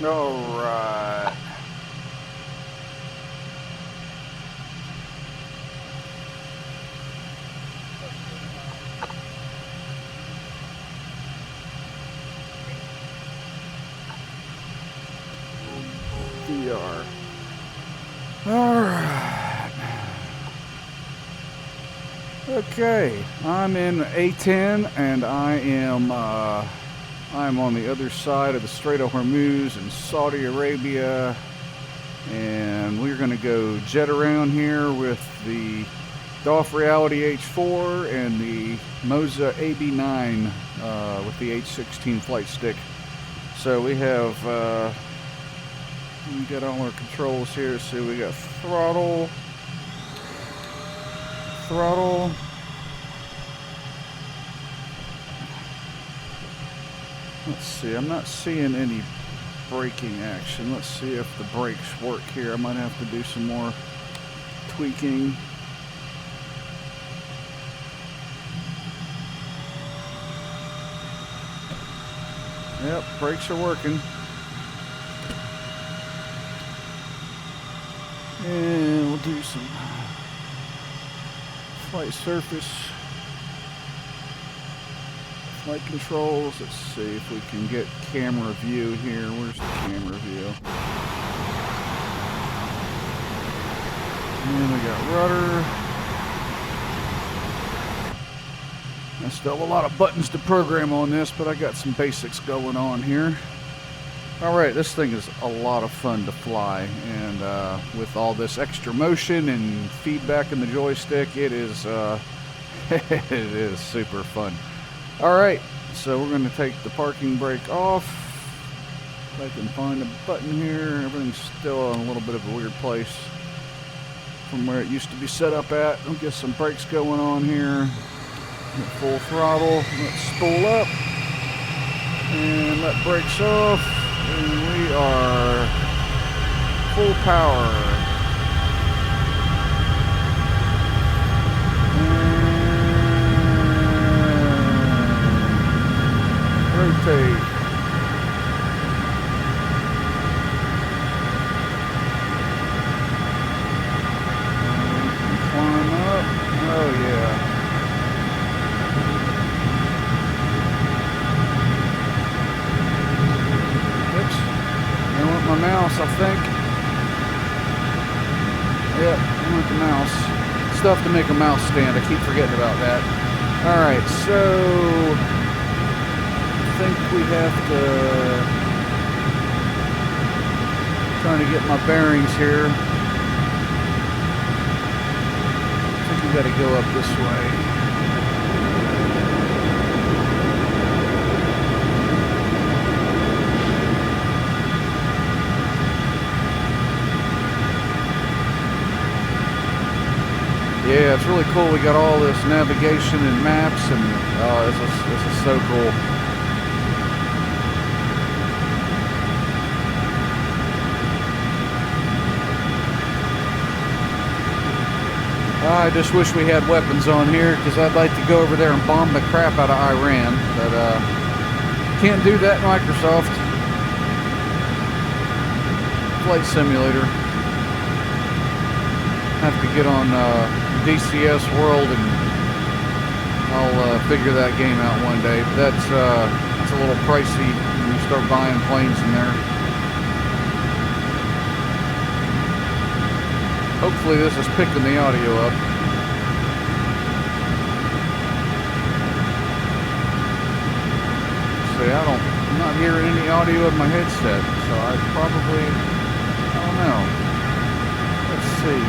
All right. VR. All right. Okay, I'm in A-10 and I'm on the other side of the Strait of Hormuz in Saudi Arabia, and we're going to go jet around here with the DOF Reality H4 and the Moza AB9 with the H16 flight stick. So we have we got all our controls here. So we got throttle. Let's see, I'm not seeing any braking action. Let's see if the brakes work here. I might have to do some more tweaking. Yep, brakes are working. And we'll do some flight surface, flight controls. Let's see if we can get camera view here. Where's the camera view? And we got rudder. I still have a lot of buttons to program on this, but I got some basics going on here. Alright, this thing is a lot of fun to fly, and with all this extra motion and feedback in the joystick, it is it is super fun. Alright, so we're going to take the parking brake off. If I can find a button here. Everything's still in a little bit of a weird place from where it used to be set up at. We'll get some brakes going on here. Hit full throttle. Let's spool up and let brakes off. And we are full power. And rotate. And climb up. Oh yeah. My mouse, I think. Yep, I want the mouse. Stuff to make a mouse stand. I keep forgetting about that. Alright, so I think we have to trying to get my bearings here. I think we gotta go up this way. Yeah, it's really cool. We got all this navigation and maps, and this is so cool. I just wish we had weapons on here, because I'd like to go over there and bomb the crap out of Iran, but can't do that in Microsoft Flight Simulator. Have to get on DCS World, and I'll figure that game out one day. But that's a little pricey when you start buying planes in there. Hopefully this is picking the audio up. See, I'm not hearing any audio in my headset, so I don't know. Let's see.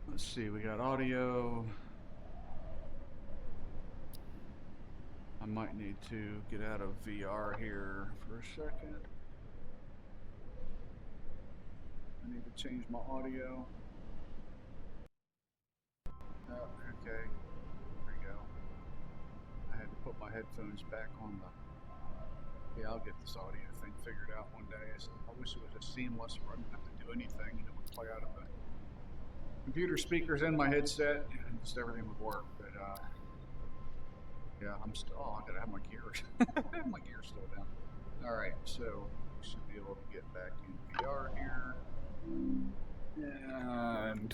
Let's see, we got audio. I might need to get out of VR here for a second. I need to change my audio. Oh, okay. There we go. I had to put my headphones back on the... Yeah, I'll get this audio thing figured out one day. I wish it was just seamless where I didn't have to do anything. You know, would play out of the computer speakers and my headset, and just everything would work. But yeah, I'm still. Oh, I gotta have my gears. My gears still down. All right, so we should be able to get back in VR here and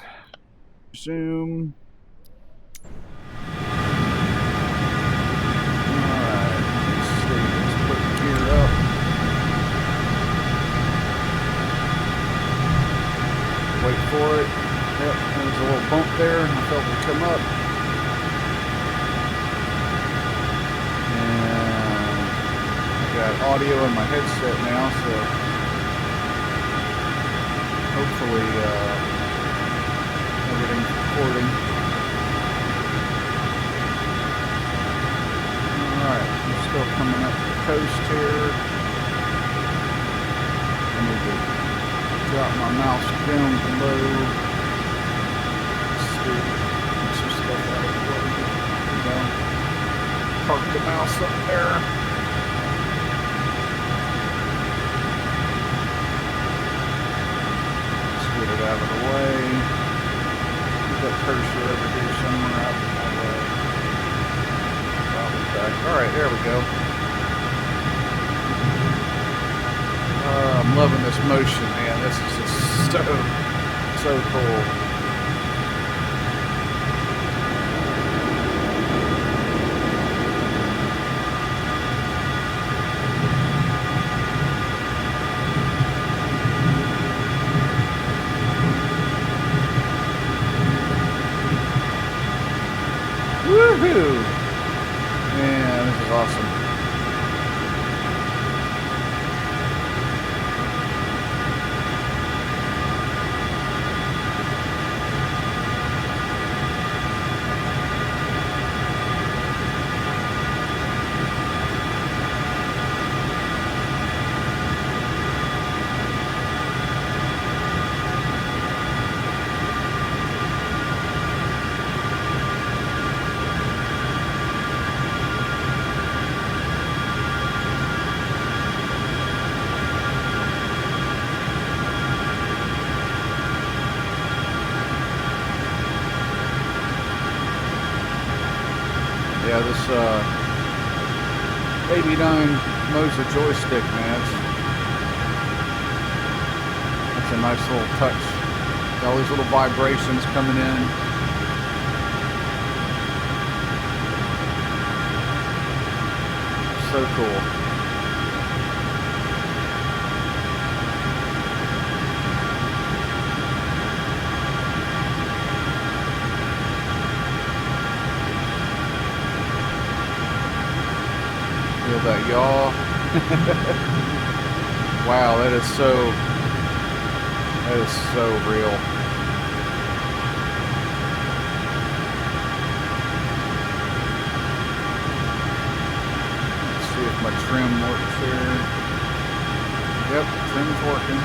zoom. Wait for it. Yep, there's a little bump there. I felt it come up. And I got audio in my headset now, so hopefully everything's recording. Alright, we're still coming up the coast here. I need to drop my mouse down below. Let's see. Get some stuff out of the way. There we go. Park the mouse up there. Let's get it out of the way. Put that cursor over here somewhere out of my way. Probably back. Alright, there we go. I'm loving this motion, man. This is just so cool. Woohoo! Man, this is awesome. Yeah, this A-10 Moza joystick, man. That's a nice little touch. Got all these little vibrations coming in. So cool. Feel that yaw. Wow, that is so real. Let's see if my trim works here. Yep, trim's working.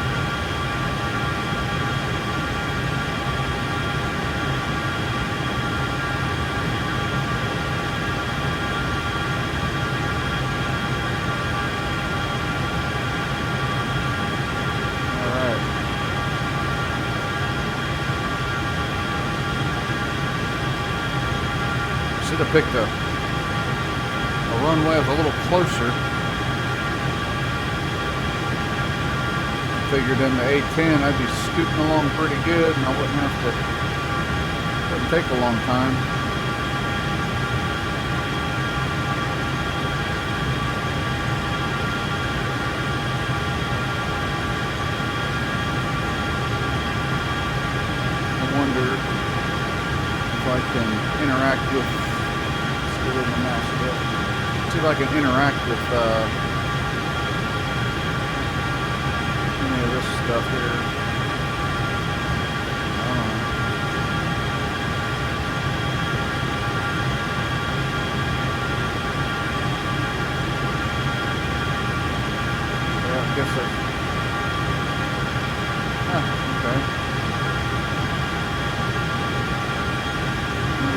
Should have picked a runway that's a little closer. Figured in the A-10 I'd be scooting along pretty good and I wouldn't have to, wouldn't take a long time. I wonder if I can interact with the mouse a bit. See if I can interact with any of this stuff here.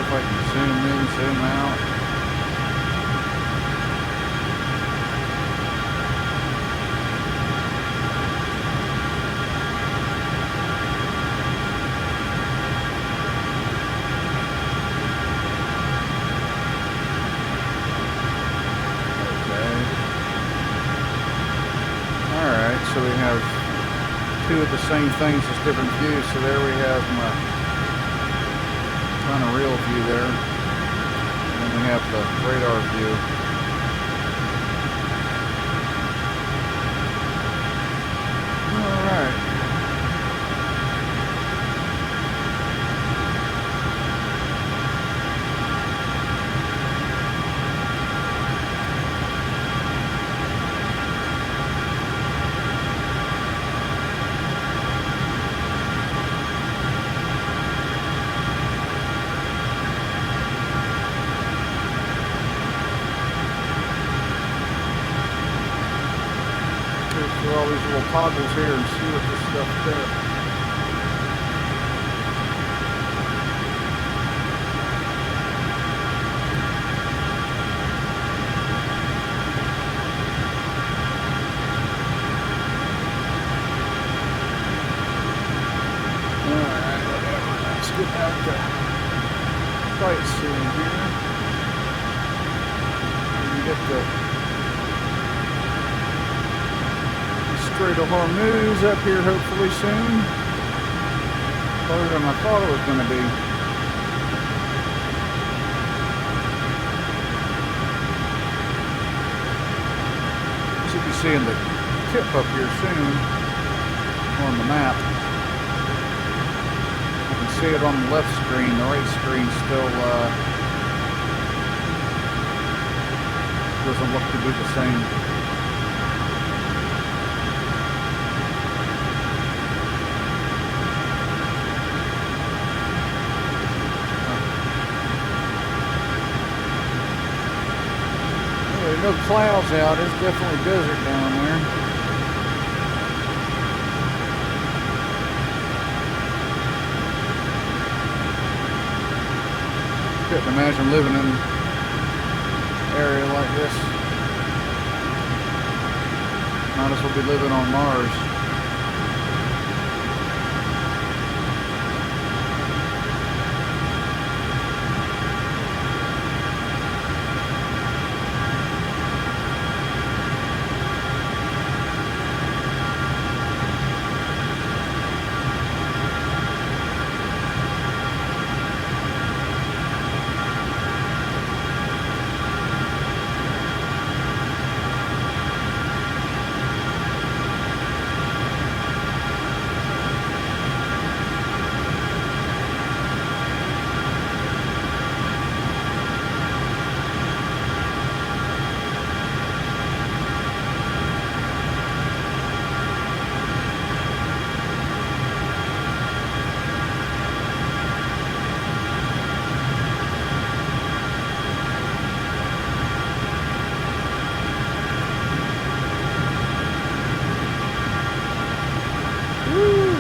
if I can zoom in, zoom out. So we have two of the same things, just different views. So there we have my kind of real view there. And then we have the radar view. All right. All these little toggles here and see what this stuff does. Alright, whatever. Let's get back to sightseeing here. And get the Strait of Hormuz up here hopefully soon. Closer than I thought it was going to be. Should be seeing the tip up here soon on the map. I can see it on the left screen. The right screen still doesn't look to be the same. No clouds out. It's definitely desert down there. Couldn't imagine living in an area like this. Might as well be living on Mars.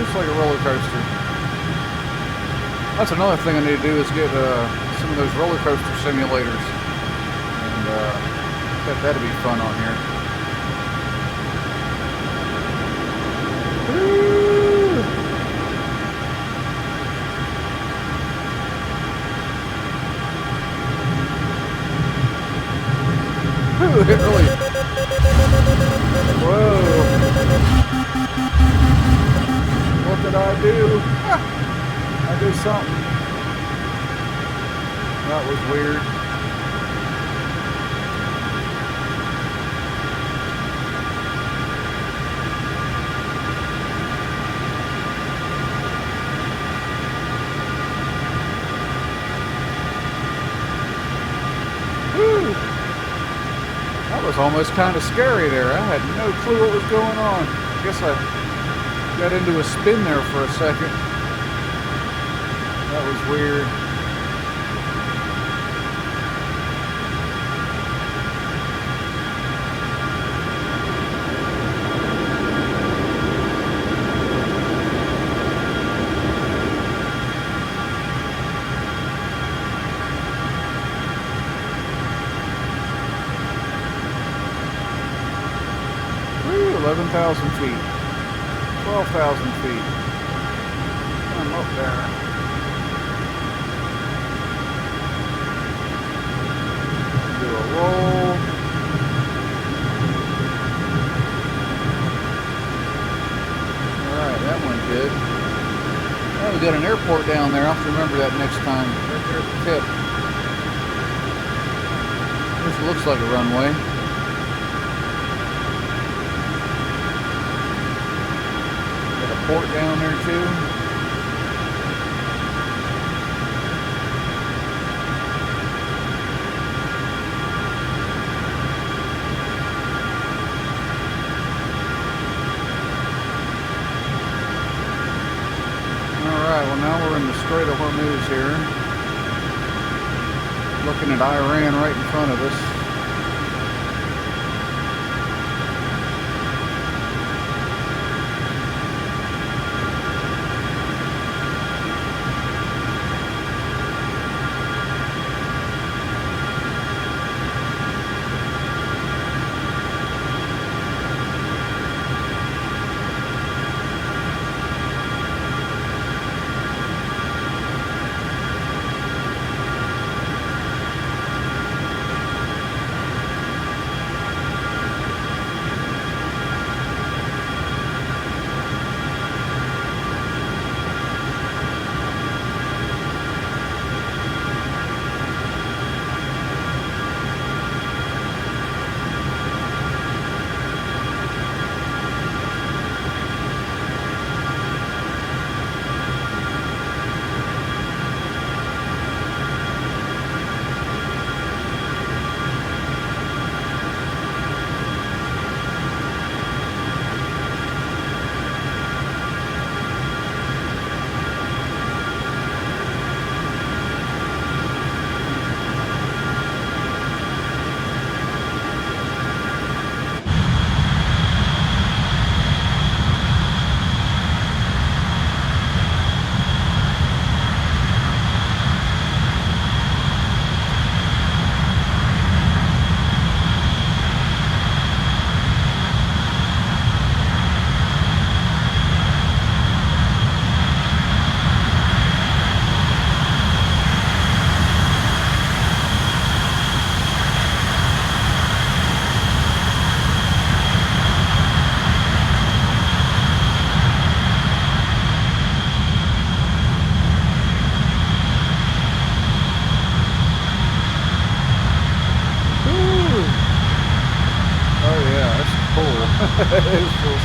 Like a roller coaster. That's another thing I need to do is get some of those roller coaster simulators, and bet that'd be fun on here. Ooh, it really. Whoa. What did I do? I did something. That was weird. Whew. That was almost kind of scary there. I had no clue what was going on. I guess I got into a spin there for a second. That was weird. 11,000 feet. 12,000 feet. I'm up there. Do a roll. Alright, that went good. Oh, we got an airport down there. I'll have to remember that next time. Right there at the tip. This looks like a runway. Got a port down there too. Alright, well now we're in the Strait of Hormuz here. Looking at Iran right in front of us. It is cool.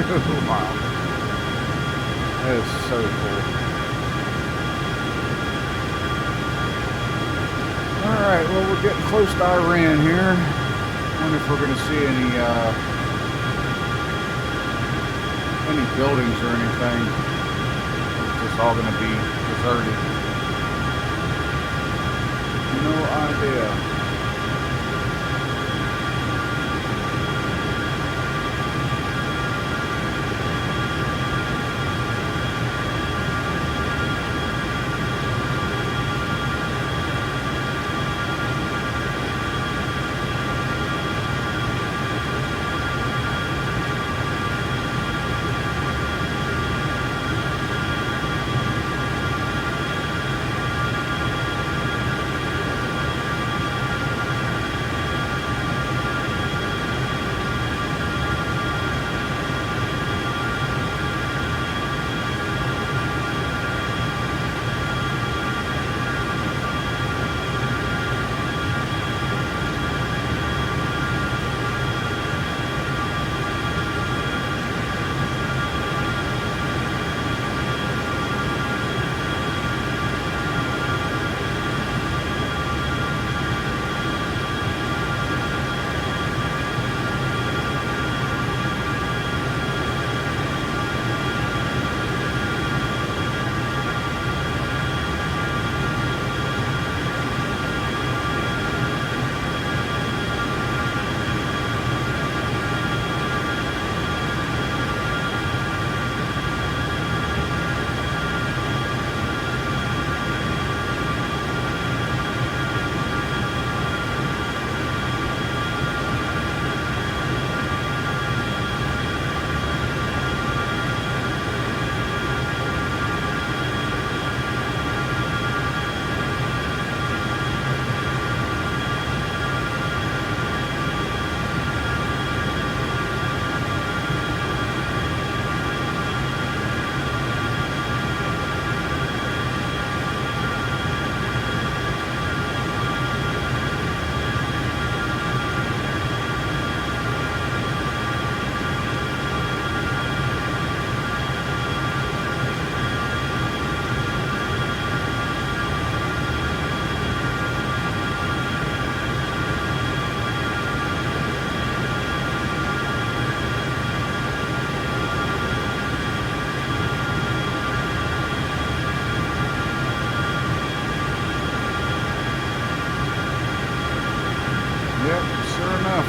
Wow. That is so cool. Alright, well, we're getting close to Iran here. I wonder if we're going to see any buildings or anything. It's just all going to be deserted. No idea.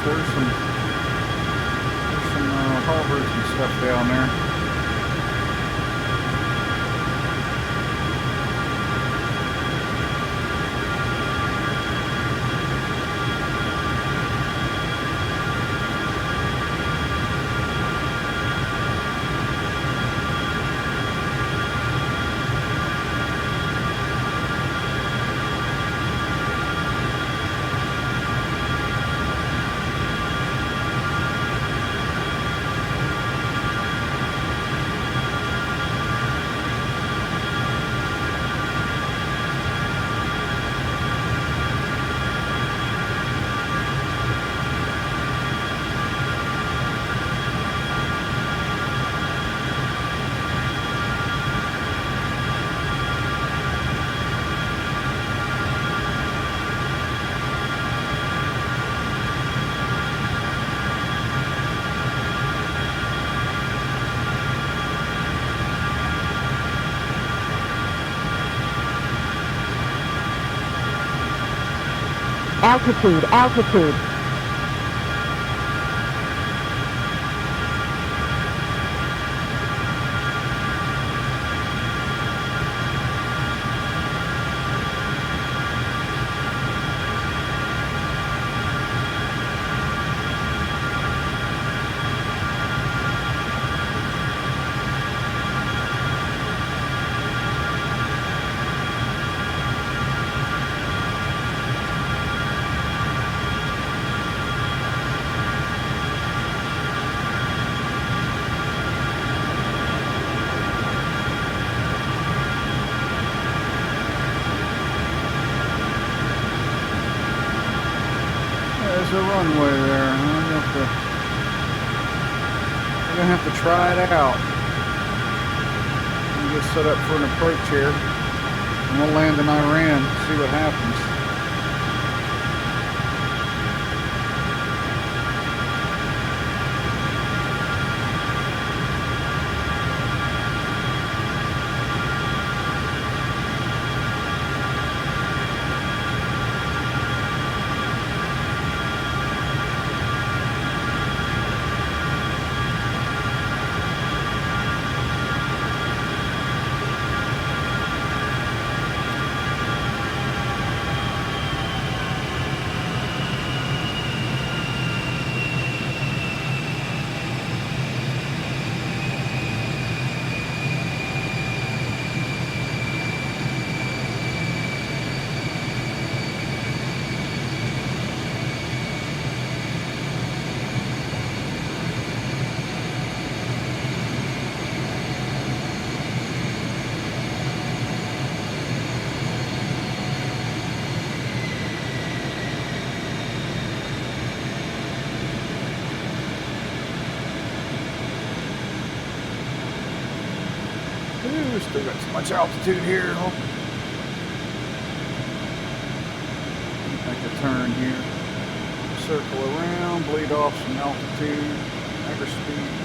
There's some harbors and stuff down there. Altitude, altitude. There's a runway there. I wonder if We're gonna have to try it out. We'll get set up for an approach here, and we'll land in Iran, see what happens. Ooh, still got so much altitude here. Make a turn here. Circle around, bleed off some altitude, average speed.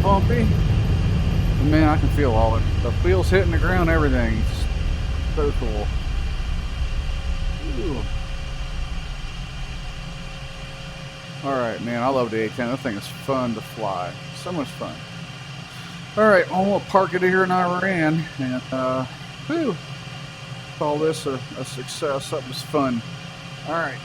Bumpy. And man, I can feel all it. The wheels hitting the ground, everything. It's so cool. Ooh. Alright, man, I love the A-10. That thing is fun to fly. So much fun. Alright, well, we'll park it here in Iran and call this a success. That was fun. Alright.